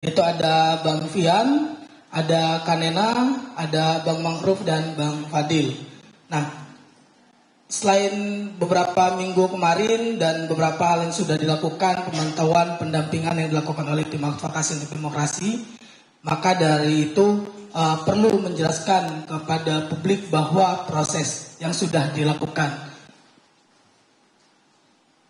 Itu ada Bang Fian, ada Kanena, ada Bang Mangruf dan Bang Fadil. Nah, selain beberapa minggu kemarin dan beberapa hal yang sudah dilakukan, pemantauan, pendampingan yang dilakukan oleh tim advokasi untuk demokrasi, maka dari itu perlu menjelaskan kepada publik bahwa proses yang sudah dilakukan.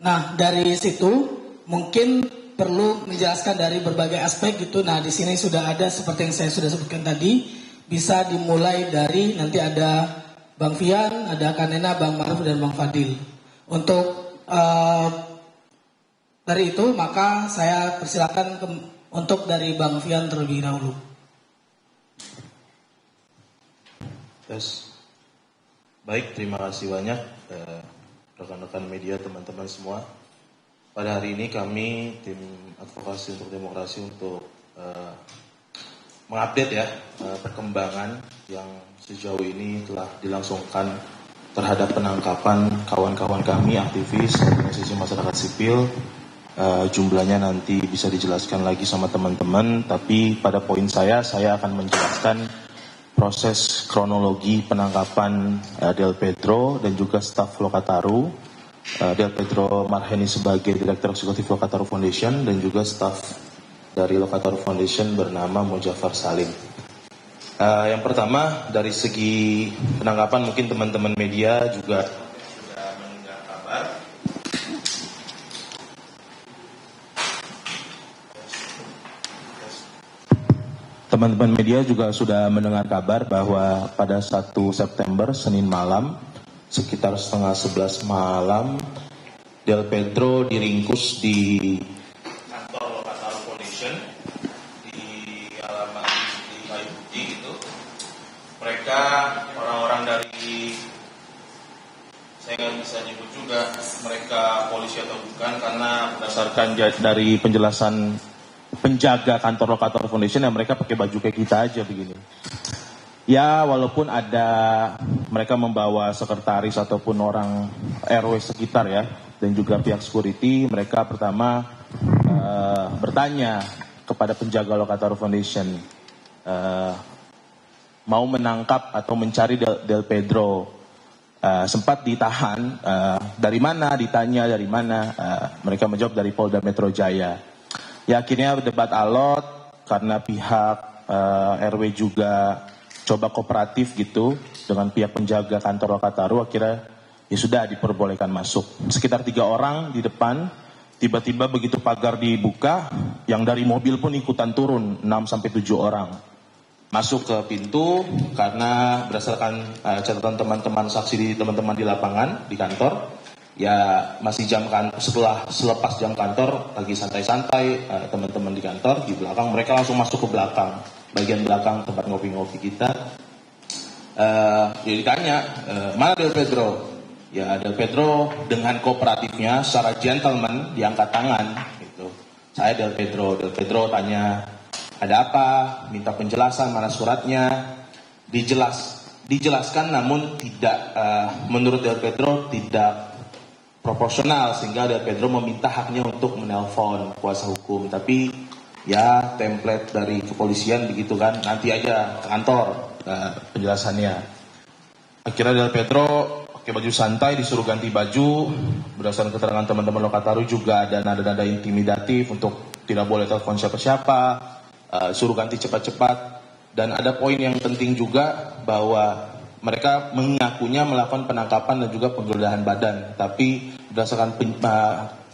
Nah, dari situ mungkin perlu menjelaskan dari berbagai aspek gitu. Nah, di sini sudah ada seperti yang saya sudah sebutkan tadi, bisa dimulai dari nanti ada Bang Fian, ada Kanena, Bang Maruf dan Bang Fadil. Untuk dari itu maka saya persilakan untuk dari Bang Fian terlebih dahulu. Yes. Baik, terima kasih banyak rekan-rekan media, teman-teman semua. Pada hari ini kami tim advokasi untuk demokrasi untuk mengupdate ya perkembangan yang sejauh ini telah dilangsungkan terhadap penangkapan kawan-kawan kami aktivis organisasi masyarakat sipil. Jumlahnya nanti bisa dijelaskan lagi sama teman-teman, tapi pada poin saya akan menjelaskan proses kronologi penangkapan Del Pedro dan juga staf Lokataru. Del Pedro Marheni sebagai Direktur Eksekutif Lokataru Foundation dan juga staf dari Lokataru Foundation bernama Mojafar Salim. Yang pertama dari segi penangkapan mungkin teman-teman media juga sudah mendengar kabar. Teman-teman media juga sudah mendengar kabar bahwa pada 1 September Senin malam sekitar setengah 11 malam, Del Pedro diringkus di kantor Lokataru Foundation di alamat di Kayu Putih itu. Mereka orang-orang dari, saya nggak bisa nyebut juga mereka polisi atau bukan, karena berdasarkan dari penjelasan penjaga kantor Lokataru Foundation yang mereka pakai baju kayak kita aja begini. Ya, walaupun ada mereka membawa sekretaris ataupun orang RW sekitar ya, dan juga pihak security, mereka pertama bertanya kepada penjaga Lokataru Foundation, mau menangkap atau mencari Del Pedro. Sempat ditahan, dari mana, ditanya dari mana, mereka menjawab dari Polda Metro Jaya. Ya, akhirnya debat alot karena pihak RW juga coba kooperatif gitu dengan pihak penjaga kantor Lokataru, akhirnya ya sudah diperbolehkan masuk. Sekitar 3 orang di depan, tiba-tiba begitu pagar dibuka, yang dari mobil pun ikutan turun, 6-7 orang. Masuk ke pintu karena berdasarkan catatan teman-teman saksi di teman-teman di lapangan, di kantor, ya masih selepas jam kantor, lagi santai-santai teman-teman di kantor, di belakang mereka langsung masuk ke belakang. Bagian belakang tempat ngopi-ngopi kita, jadi ditanya, mana Del Pedro? Ya, Del Pedro dengan kooperatifnya secara gentleman diangkat tangan gitu. Saya Del Pedro tanya, ada apa? Minta penjelasan, mana suratnya? Dijelaskan namun tidak, menurut Del Pedro tidak proporsional, sehingga Del Pedro meminta haknya untuk menelpon kuasa hukum. Tapi ya template dari kepolisian begitu kan, nanti aja ke kantor penjelasannya. Akhirnya Del Pedro pakai baju santai, disuruh ganti baju. Berdasarkan keterangan teman-teman Lokataru juga ada nada-nada intimidatif untuk tidak boleh telepon siapa-siapa, suruh ganti cepat-cepat. Dan ada poin yang penting juga bahwa mereka mengakunya melakukan penangkapan dan juga penggeledahan badan, tapi berdasarkan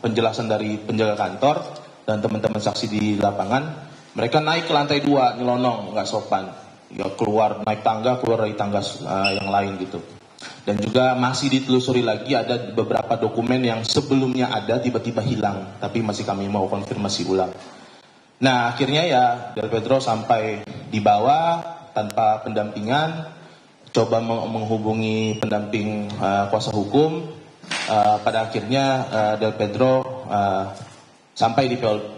penjelasan dari penjaga kantor dan teman-teman saksi di lapangan, mereka naik ke lantai 2, nyelonong, nggak sopan. Ya keluar, naik tangga, keluar dari tangga yang lain gitu. Dan juga masih ditelusuri lagi, ada beberapa dokumen yang sebelumnya ada tiba-tiba hilang, tapi masih kami mau konfirmasi ulang. Nah, akhirnya ya Del Pedro sampai dibawa tanpa pendampingan, coba menghubungi pendamping kuasa hukum. Pada akhirnya Del Pedro sampai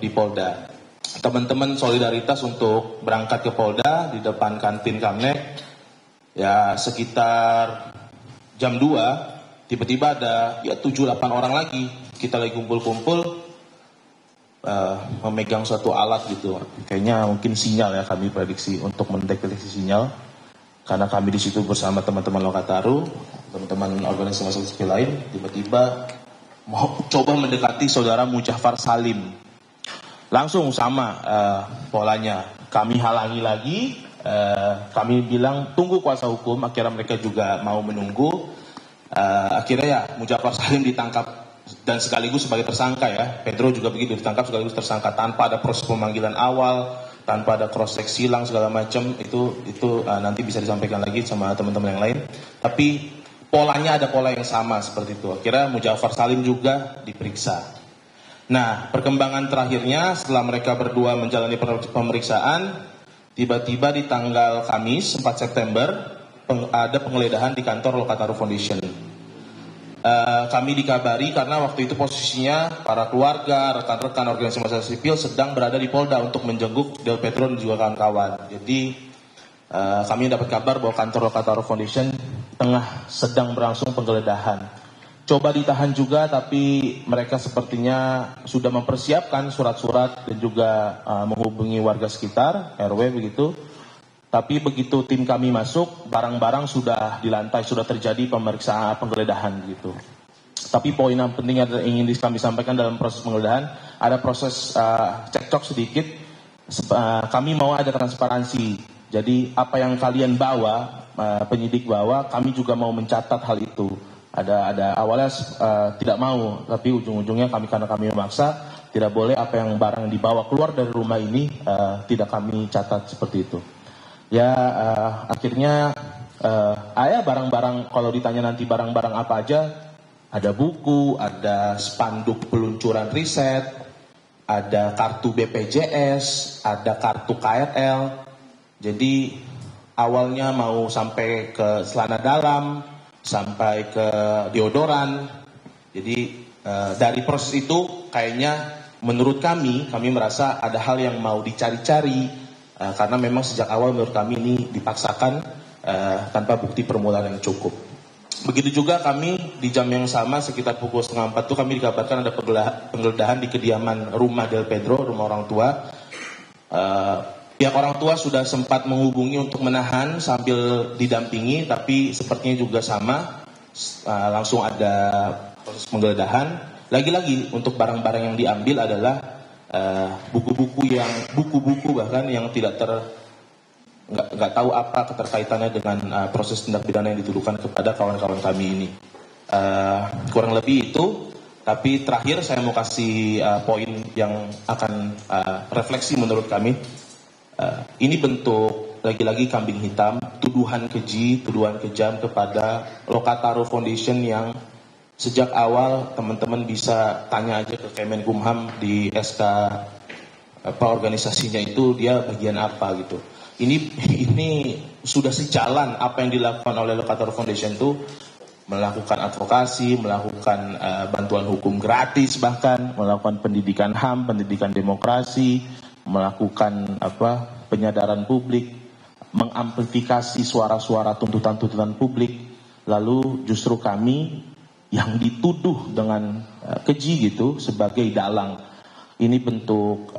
di Polda. Teman-teman solidaritas untuk berangkat ke Polda di depan kantin Kamnek. Ya sekitar jam 2 tiba-tiba ada ya 7-8 orang lagi. Kita lagi kumpul-kumpul. memegang suatu alat gitu. Kayaknya mungkin sinyal ya, kami prediksi untuk mendeteksi sinyal. Karena kami di situ bersama teman-teman Lokataru, teman-teman organisasi masyarakat sipil lain, tiba-tiba mau coba mendekati saudara Mujafar Salim. Langsung sama polanya. Kami halangi lagi, kami bilang tunggu kuasa hukum, akhirnya mereka juga mau menunggu. Akhirnya ya Mujafar Salim ditangkap dan sekaligus sebagai tersangka ya. Pedro juga begitu, ditangkap sekaligus tersangka tanpa ada proses pemanggilan awal, tanpa ada cross check silang segala macam. Itu nanti bisa disampaikan lagi sama teman-teman yang lain. Tapi polanya ada pola yang sama seperti itu. Akhirnya Mujafar Salim juga diperiksa. Nah, perkembangan terakhirnya setelah mereka berdua menjalani pemeriksaan, tiba-tiba di tanggal Kamis 4 September ada penggeledahan di kantor Lokataru Foundation. Kami dikabari karena waktu itu posisinya para keluarga, rekan-rekan organisasi masyarakat sipil sedang berada di Polda untuk menjenguk Del Petro dan juga kawan-kawan. Jadi kami dapat kabar bahwa kantor Lokataru Foundation sedang berlangsung penggeledahan. Coba ditahan juga, tapi mereka sepertinya sudah mempersiapkan surat-surat dan juga menghubungi warga sekitar, RW begitu. Tapi begitu tim kami masuk, barang-barang sudah di lantai, sudah terjadi pemeriksaan penggeledahan gitu. Tapi poin yang penting yang ingin kami sampaikan dalam proses penggeledahan, ada proses cekcok sedikit. Kami mau ada transparansi. Jadi apa yang kalian bawa, penyidik bawa, kami juga mau mencatat hal itu. Ada awalnya tidak mau, tapi ujung-ujungnya karena kami memaksa, tidak boleh apa yang barang yang dibawa keluar dari rumah ini tidak kami catat seperti itu. Ya akhirnya barang-barang, kalau ditanya nanti barang-barang apa aja, ada buku, ada spanduk peluncuran riset, ada kartu BPJS, ada kartu KRL. Jadi awalnya mau sampai ke celana dalam, sampai ke deodoran. Jadi dari proses itu kayaknya menurut kami merasa ada hal yang mau dicari-cari. Karena memang sejak awal menurut kami ini dipaksakan tanpa bukti permulaan yang cukup. Begitu juga kami di jam yang sama sekitar pukul 3:30 itu kami dikabarkan ada penggeledahan di kediaman rumah Del Petro, rumah orang tua. Pihak orang tua sudah sempat menghubungi untuk menahan sambil didampingi, tapi sepertinya juga sama, langsung ada proses penggeledahan. Lagi-lagi untuk barang-barang yang diambil adalah buku-buku bahkan yang nggak tahu apa keterkaitannya dengan proses tindak pidana yang dituduhkan kepada kawan-kawan kami ini. Kurang lebih itu. Tapi terakhir saya mau kasih poin yang akan refleksi menurut kami. Ini bentuk lagi-lagi kambing hitam, tuduhan keji, tuduhan kejam kepada Lokataru Foundation yang sejak awal teman-teman bisa tanya aja ke Kemenkumham di SK organisasinya itu dia bagian apa gitu. Ini sudah sejalan apa yang dilakukan oleh Lokataru Foundation itu, melakukan advokasi, melakukan bantuan hukum gratis, bahkan melakukan pendidikan HAM, pendidikan demokrasi, melakukan penyadaran publik, mengamplifikasi suara-suara tuntutan-tuntutan publik. Lalu justru kami yang dituduh dengan keji gitu sebagai dalang. Ini bentuk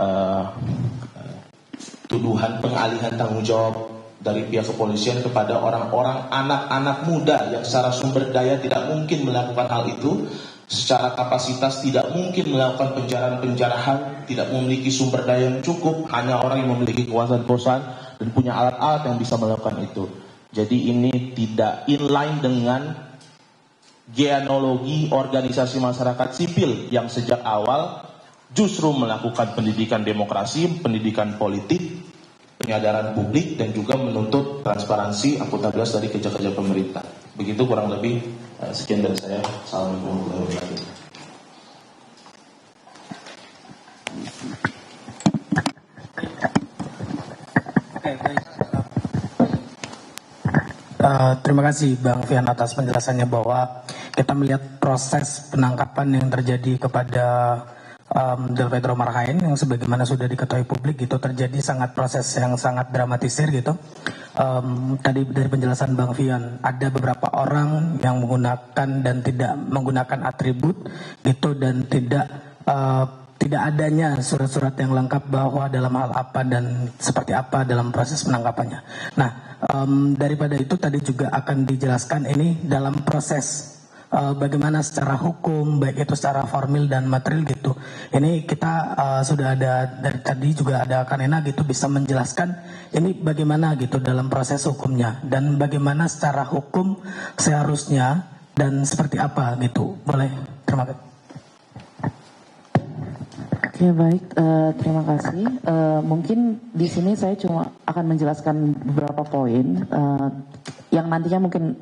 tuduhan pengalihan tanggung jawab dari pihak kepolisian kepada orang-orang, anak-anak muda yang secara sumber daya tidak mungkin melakukan hal itu, secara kapasitas tidak mungkin melakukan penjarahan, tidak memiliki sumber daya yang cukup, hanya orang yang memiliki kekuasaan dan punya alat-alat yang bisa melakukan itu. Jadi ini tidak inline dengan genealogi organisasi masyarakat sipil yang sejak awal justru melakukan pendidikan demokrasi, pendidikan politik, penyadaran publik, dan juga menuntut transparansi, akuntabilitas dari kerja-kerja pemerintah. Begitu kurang lebih. Sekian dari saya. Assalamualaikum warahmatullahi wabarakatuh. Terima kasih Bang Fian atas penjelasannya bahwa kita melihat proses penangkapan yang terjadi kepada Del Petro Marhain yang sebagaimana sudah diketahui publik itu terjadi proses yang sangat dramatisir gitu. Tadi dari penjelasan Bang Fian ada beberapa orang yang menggunakan dan tidak menggunakan atribut gitu dan tidak tidak adanya surat-surat yang lengkap bahwa dalam hal apa dan seperti apa dalam proses penangkapannya. Nah, daripada itu tadi juga akan dijelaskan ini dalam proses bagaimana secara hukum, baik itu secara formil dan material gitu. Ini kita sudah ada dari tadi juga ada Kanena gitu bisa menjelaskan ini bagaimana gitu dalam proses hukumnya dan bagaimana secara hukum seharusnya dan seperti apa gitu. Boleh, terima kasih. Oke, baik, terima kasih. Mungkin di sini saya cuma akan menjelaskan beberapa poin yang nantinya mungkin